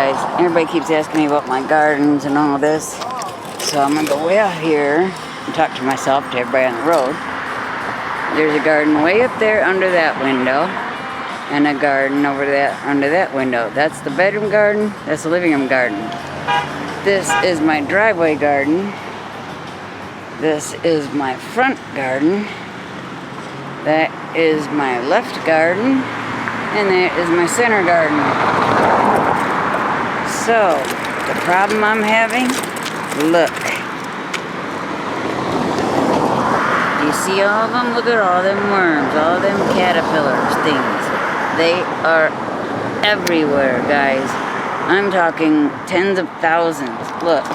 guys, everybody keeps asking me about my gardens and all this. So I'm gonna go way out here and talk to myself, to everybody on the road. There's a garden way up there under that window, and a garden over there under that window. That's the bedroom garden, that's the living room garden. This is my driveway garden. This is my front garden. That is my left garden. And that is my center garden. So, the problem I'm having, look. You see all of them? Look at all them worms, all them caterpillars things. They are everywhere, guys. I'm talking tens of thousands. Look.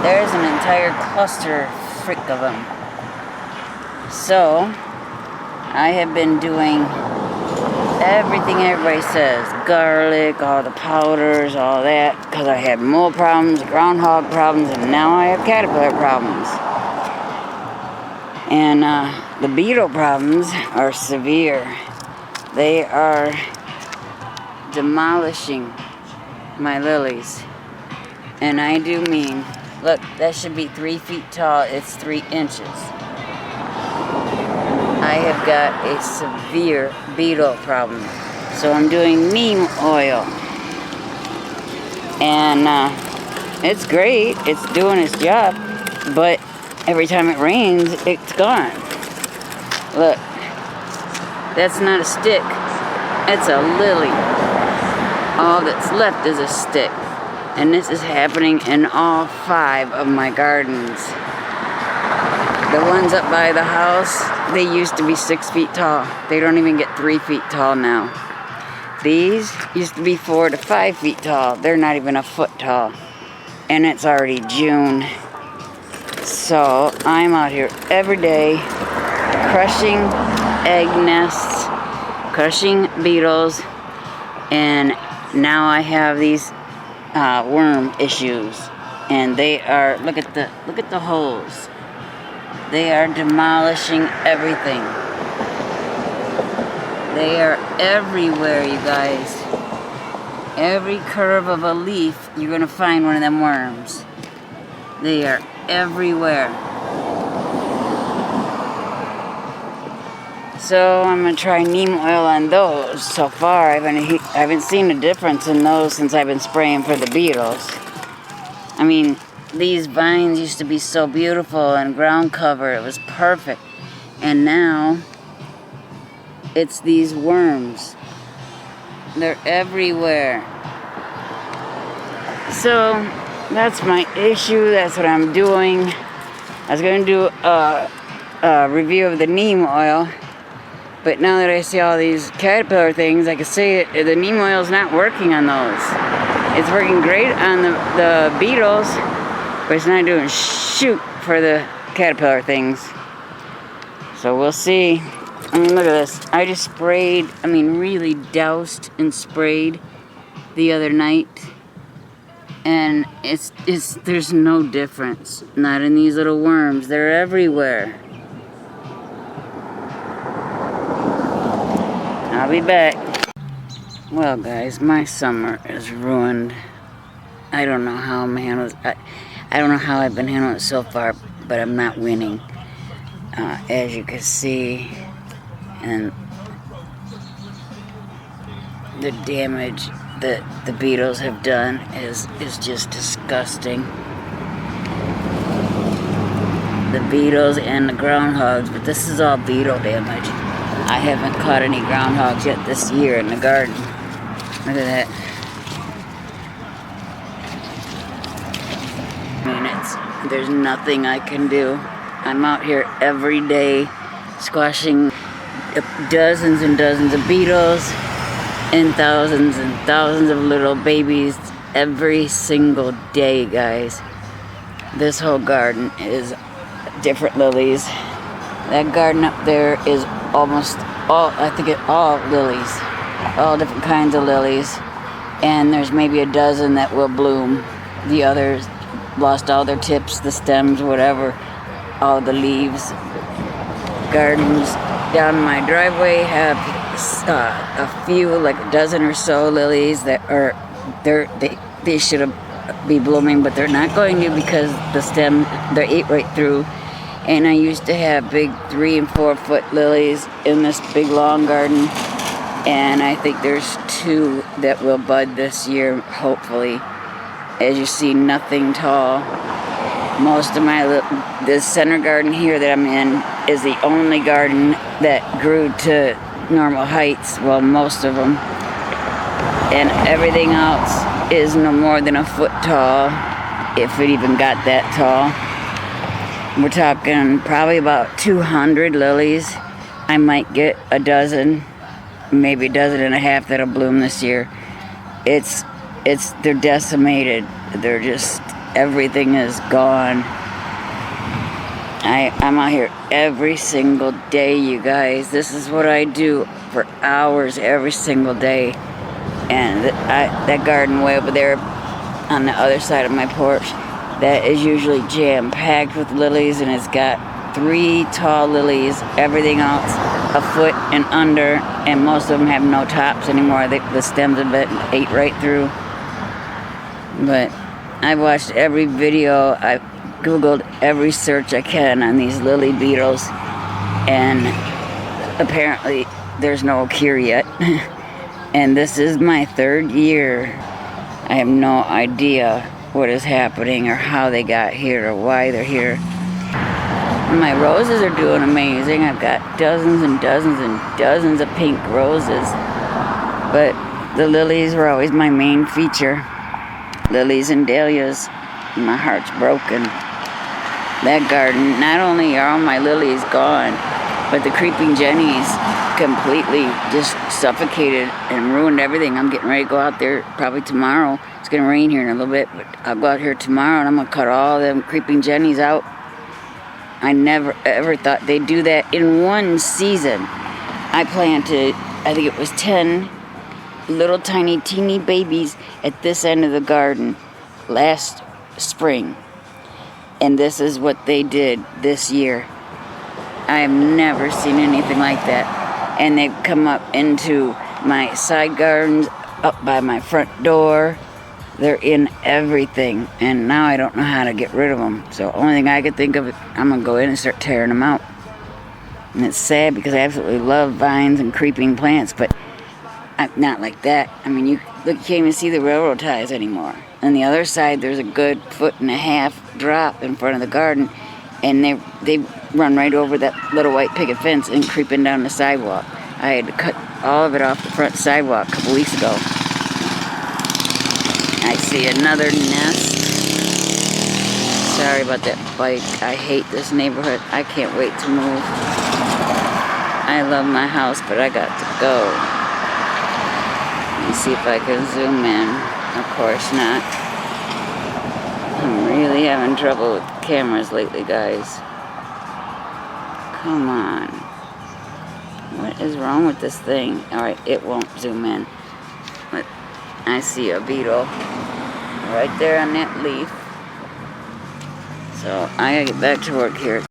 There's an entire cluster frick of them. So, I have been doing everything everybody says. Garlic, all the powders, all that. Because I had mole problems, groundhog problems, and now I have caterpillar problems. And the beetle problems are severe. They are demolishing my lilies. And I do mean, look, that should be 3 feet tall. It's 3 inches. I have got a severe beetle problem. So I'm doing neem oil. And it's great. It's doing its job. But every time it rains, it's gone. Look. That's not a stick. It's a lily. All that's left is a stick. And this is happening in all 5 of my gardens. The ones up by the house, they used to be 6 feet tall. They don't even get 3 feet tall now. These used to be 4 to 5 feet tall. They're not even a foot tall. And it's already June. So I'm out here every day crushing egg nests, crushing beetles, and now I have these worm issues, and they are, look at the holes. They are demolishing everything. They are everywhere, you guys. Every curve of a leaf, you're gonna find one of them worms. They are everywhere. So I'm gonna try neem oil on those. So far, I haven't seen a difference in those since I've been spraying for the beetles. I mean, these vines used to be so beautiful and ground cover. It was perfect. And now, it's these worms. They're everywhere. So, that's my issue. That's what I'm doing. I was gonna do a review of the neem oil. But now that I see all these caterpillar things, I can say the neem oil is not working on those. It's working great on the beetles, but it's not doing shoot for the caterpillar things. So we'll see. I mean, look at this. I just sprayed, really doused and sprayed the other night. And there's no difference. Not in these little worms. They're everywhere. I'll be back. Well, guys, my summer is ruined. I don't know how I'm handling. I don't know how I've been handling it so far, but I'm not winning. As you can see, and the damage that the beetles have done is just disgusting. The beetles and the groundhogs, but this is all beetle damage. I haven't caught any groundhogs yet this year in the garden. Look at that. There's nothing I can do. I'm out here every day squashing dozens and dozens of beetles and thousands of little babies every single day, guys. This whole garden is different lilies. That garden up there is almost all, all lilies. All different kinds of lilies. And there's maybe a dozen that will bloom. The others lost all their tips, the stems, whatever, all the leaves. Gardens down my driveway have a few, like a dozen or so lilies that are they should be blooming, but they're not going to because the stem, they're ate right through. And I used to have big 3 and 4 foot lilies in this big long garden, and I think there's 2 that will bud this year, hopefully. As you see, nothing tall. Most of this center garden here that I'm in is the only garden that grew to normal heights. Well, most of them. And everything else is no more than a foot tall, if it even got that tall. We're talking probably about 200 lilies. I might get a dozen, maybe a dozen and a half that'll bloom this year. They're decimated. They're just, everything is gone. I'm out here every single day, you guys. This is what I do for hours every single day. And that garden way over there on the other side of my porch, that is usually jam-packed with lilies, and it's got 3 tall lilies, everything else a foot and under, and most of them have no tops anymore. The stems have been ate right through. But I've watched every video, I've Googled every search I can on these lily beetles, and apparently there's no cure yet. And this is my 3rd year. I have no idea what is happening or how they got here or why they're here. My roses are doing amazing. I've got dozens and dozens and dozens of pink roses. But the lilies were always my main feature. Lilies and dahlias. My heart's broken. That garden, not only are all my lilies gone, but the creeping jennies completely just suffocated and ruined everything. I'm getting ready to go out there probably tomorrow. It's going to rain here in a little bit, but I'll go out here tomorrow and I'm going to cut all them creeping jennies out. I never ever thought they'd do that in one season. I planted, I think it was 10 little tiny teeny babies at this end of the garden last spring. And this is what they did this year. I have never seen anything like that. And they've come up into my side gardens, up by my front door. They're in everything, and now I don't know how to get rid of them. So only thing I could think of, I'm going to go in and start tearing them out. And it's sad because I absolutely love vines and creeping plants, but not like that. I mean, you can't even see the railroad ties anymore. On the other side, there's a good 1.5 foot drop in front of the garden, and they run right over that little white picket fence and creeping down the sidewalk. I had to cut all of it off the front sidewalk a couple weeks ago. I see another nest. Sorry about that bike. I hate this neighborhood. I can't wait to move. I love my house, but I got to go. Let me see if I can zoom in. Of course not. I'm really having trouble with cameras lately, guys. Come on. What is wrong with this thing? Alright, it won't zoom in. But I see a beetle right there on that leaf. So I gotta get back to work here.